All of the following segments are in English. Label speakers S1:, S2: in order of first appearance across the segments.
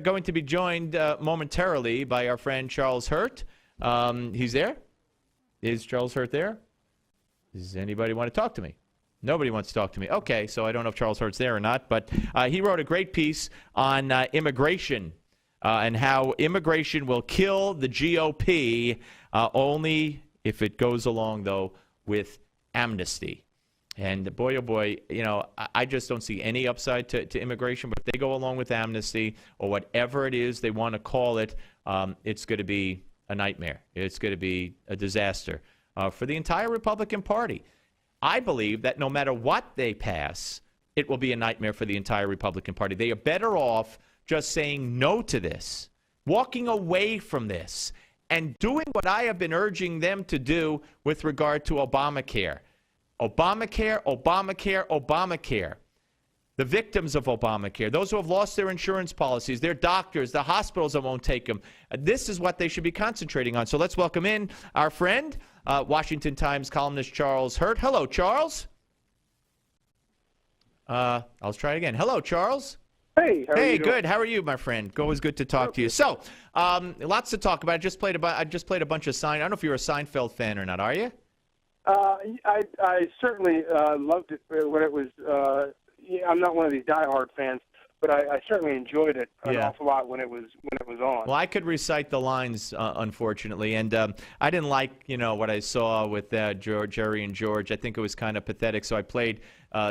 S1: Going to be joined momentarily by our friend Charles Hurt. He's there. Is Charles Hurt there? Does anybody want to talk to me? Nobody wants to talk to me. Okay, so I don't know if Charles Hurt's there or not, but he wrote a great piece on immigration and how immigration will kill the GOP only if it goes along, though, with amnesty. And boy, oh boy, you know, I just don't see any upside to immigration. But if they go along with amnesty or whatever it is they want to call it, it's going to be a nightmare. It's going to be a disaster for the entire Republican Party. I believe that no matter what they pass, it will be a nightmare for the entire Republican Party. They are better off just saying no to this, walking away from this, and doing what I have been urging them to do with regard to Obamacare. Obamacare, Obamacare, Obamacare. The victims of Obamacare, those who have lost their insurance policies, their doctors, the hospitals that won't take them. This is what they should be concentrating on. So let's welcome in our friend, Washington Times columnist Charles Hurt. Hello, Charles. I'll try it again. Hello, Charles.
S2: Hey, how are you doing?
S1: Good. How are you, my friend? Always good to talk to you. So, lots to talk about. I just played a bunch of I don't know if you're a Seinfeld fan or not. Are you?
S2: I certainly loved it when it was. I'm not one of these diehard fans, but I certainly enjoyed it an awful lot when it was on.
S1: Well, I could recite the lines, unfortunately, and I didn't like what I saw with Jerry and George. I think it was kind of pathetic. So I played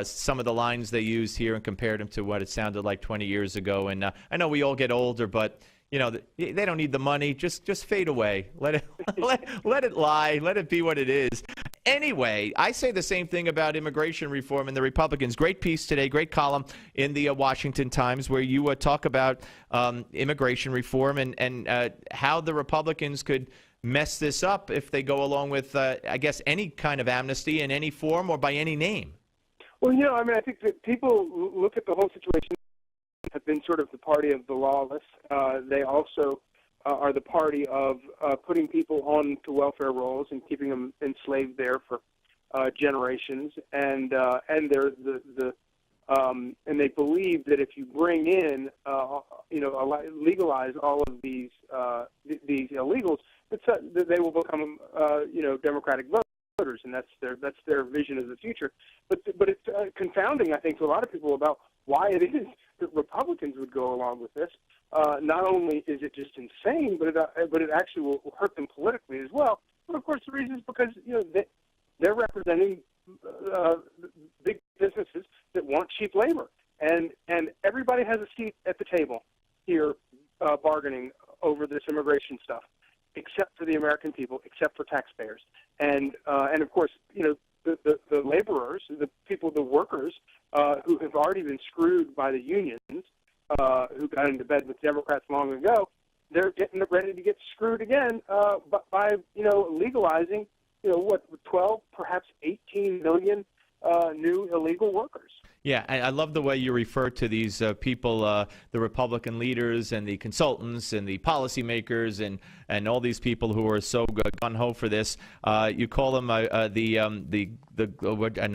S1: some of the lines they used here and compared them to what it sounded like 20 years ago. And I know we all get older, but they don't need the money. Just fade away. Let it let it lie. Let it be what it is. Anyway, I say the same thing about immigration reform and the Republicans. Great piece today, great column in the Washington Times where you talk about immigration reform and how the Republicans could mess this up if they go along with, I guess, any kind of amnesty in any form or by any name.
S2: Well, I think that people look at the whole situation have been sort of the party of the lawless. They also are the party of putting people on to welfare rolls and keeping them enslaved there for generations, and they're and they believe that if you bring in legalize all of these illegals, that they will become Democratic voters, and that's their vision of the future. But it's confounding, I think, to a lot of people about why it is that Republicans would go along with this. Not only is it just insane, but it actually will hurt them politically as well. But of course, the reason is because they're representing big businesses that want cheap labor, and everybody has a seat at the table here bargaining over this immigration stuff, except for the American people, except for taxpayers, and of course, the laborers, the people, the workers who have already been screwed by the unions, who got into bed with Democrats long ago, they're getting ready to get screwed again by legalizing 12, perhaps 18 million new illegal workers.
S1: Yeah, I love the way you refer to these people, the Republican leaders and the consultants and the policymakers and all these people who are so gung-ho for this. You call them and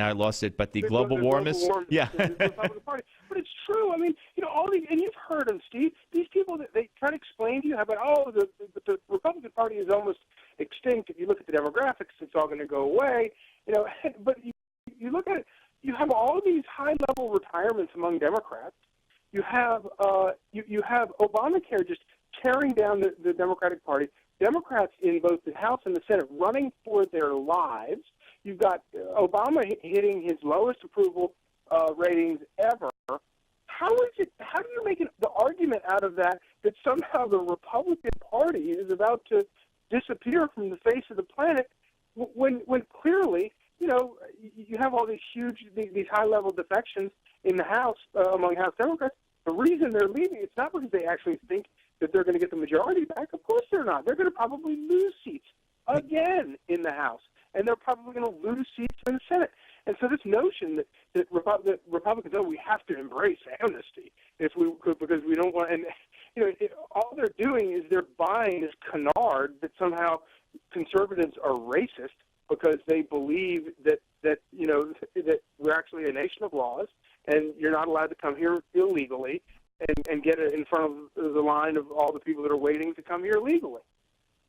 S1: I lost it, but the global warmists. Yeah.
S2: But it's true. I mean, all these, and you've heard them, Steve. These people that they try to explain to you about, the Republican Party is almost extinct. If you look at the demographics, it's all going to go away. But you look at it. You have all these high-level retirements among Democrats. You have you have Obamacare just tearing down the Democratic Party. Democrats in both the House and the Senate running for their lives. You've got Obama hitting his lowest approval ratings ever. How do you make the argument out of that somehow the Republican Party is about to disappear from the face of the planet when clearly you have all these these high-level defections in the House among House Democrats. The reason they're leaving, it's not because they actually think that they're going to get the majority back. Of course they're not. They're going to probably lose seats again in the House, and they're probably going to lose seats in the Senate. And so this notion that Republicans, we have to embrace amnesty because we don't want, and all they're doing is they're buying this canard that somehow conservatives are racist, because they believe that we're actually a nation of laws, and you're not allowed to come here illegally, and get it in front of the line of all the people that are waiting to come here legally.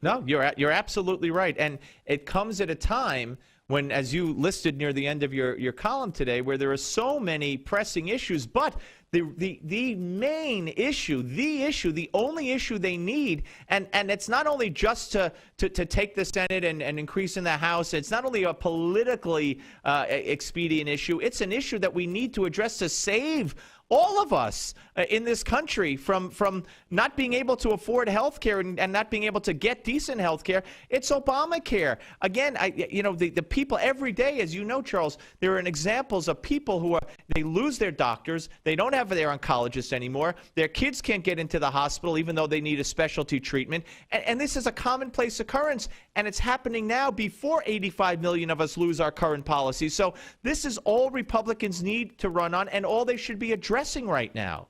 S1: No, you're absolutely right. And it comes at a time when, as you listed near the end of your column today, where there are so many pressing issues, but the main issue, the only issue they need, and it's not only just to take the Senate and increase in the House, it's not only a politically expedient issue, it's an issue that we need to address to save all of us in this country from not being able to afford health care and not being able to get decent health care. It's Obamacare. Again, the people every day, as you know, Charles, there are examples of people who they lose their doctors. They don't have their oncologists anymore. Their kids can't get into the hospital even though they need a specialty treatment. And this is a commonplace occurrence. And it's happening now before 85 million of us lose our current policies. So this is all Republicans need to run on and all they should be addressing right now.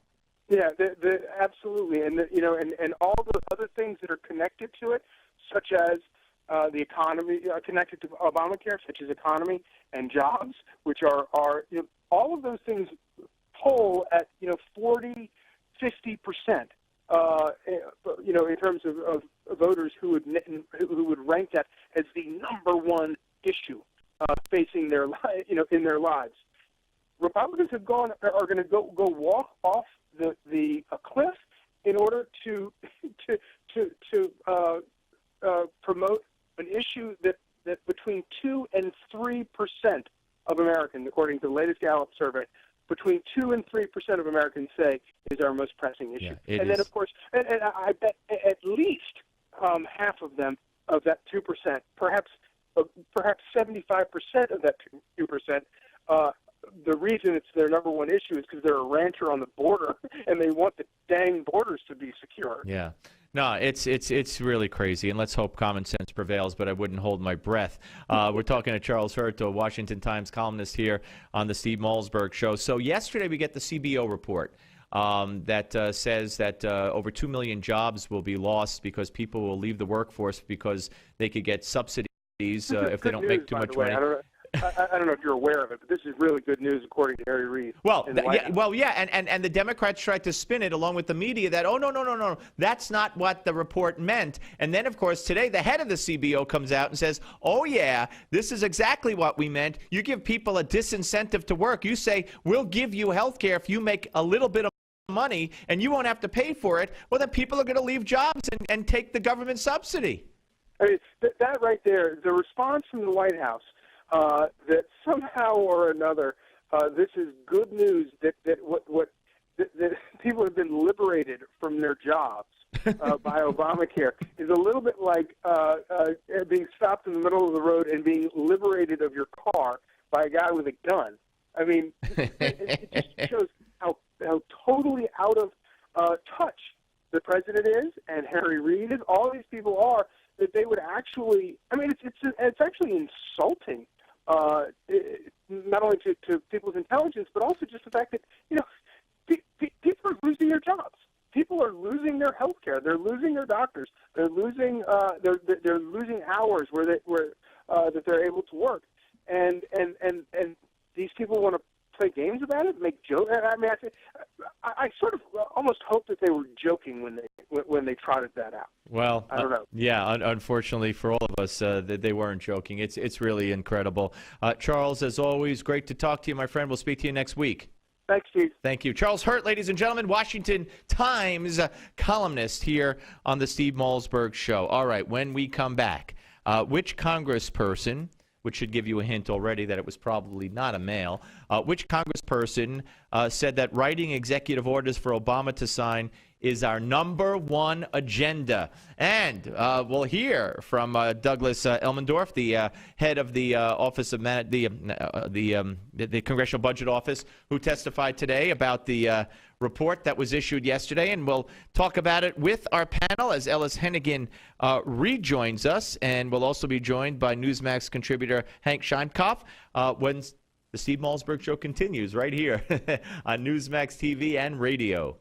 S2: Yeah, absolutely, and and all the other things that are connected to it, such as the economy, connected to Obamacare, such as economy and jobs, which are all of those things poll at 40, 50%. In terms of voters who would rank that as the number one issue facing their in their lives. Republicans are going to go walk off the cliff in order to promote an issue that between 2 and 3% of Americans, according to the latest Gallup survey, between 2 and 3% of Americans say is our most pressing issue.
S1: Yeah,
S2: then, of course, and I bet at least half of them, of that 2%, perhaps 75% of that 2%. The reason it's their number one issue is because they're a rancher on the border and they want the dang borders to be secure.
S1: Yeah. No, it's really crazy, and let's hope common sense prevails, but I wouldn't hold my breath. We're talking to Charles Hurt, a Washington Times columnist here on the Steve Malzberg Show. So yesterday we get the CBO report that says that over 2 million jobs will be lost because people will leave the workforce because they could get subsidies if they don't make too much money.
S2: I don't know if you're aware of it, but this is really good news, according to Harry Reid.
S1: And the Democrats tried to spin it along with the media that, no, that's not what the report meant. And then, of course, today the head of the CBO comes out and says, oh, yeah, this is exactly what we meant. You give people a disincentive to work. You say, we'll give you health care if you make a little bit of money and you won't have to pay for it. Well, then people are going to leave jobs and take the government subsidy.
S2: I mean, that right there, the response from the White House, that somehow or another, this is good news that people have been liberated from their jobs by Obamacare, is a little bit like being stopped in the middle of the road and being liberated of your car by a guy with a gun. I mean, it just shows how totally out of touch the president is and Harry Reid is. All these people are, that they would actually. I mean, it's actually insulting. Not only to people's intelligence, but also just the fact that people are losing their jobs. People are losing their health care. They're losing their doctors. They're losing they're losing hours that they're able to work. And these people want to play games about it, make jokes. I mean, I sort of almost hope that they were joking when they trotted that out.
S1: Well,
S2: I don't know.
S1: Yeah, unfortunately for all of us, they weren't joking. It's really incredible. Charles, as always, great to talk to you, my friend. We'll speak to you next week.
S2: Thanks, Steve.
S1: Thank you. Charles Hurt, ladies and gentlemen, Washington Times columnist here on the Steve Malzberg Show. All right, when we come back, which congressperson, which should give you a hint already that it was probably not a male, which congressperson said that writing executive orders for Obama to sign is our number one agenda? And we'll hear from Douglas Elmendorf, the head of the Office of the Congressional Budget Office, who testified today about the report that was issued yesterday. And we'll talk about it with our panel as Ellis Hennigan rejoins us. And we'll also be joined by Newsmax contributor Hank Scheinkopf when the Steve Malzberg Show continues right here on Newsmax TV and radio.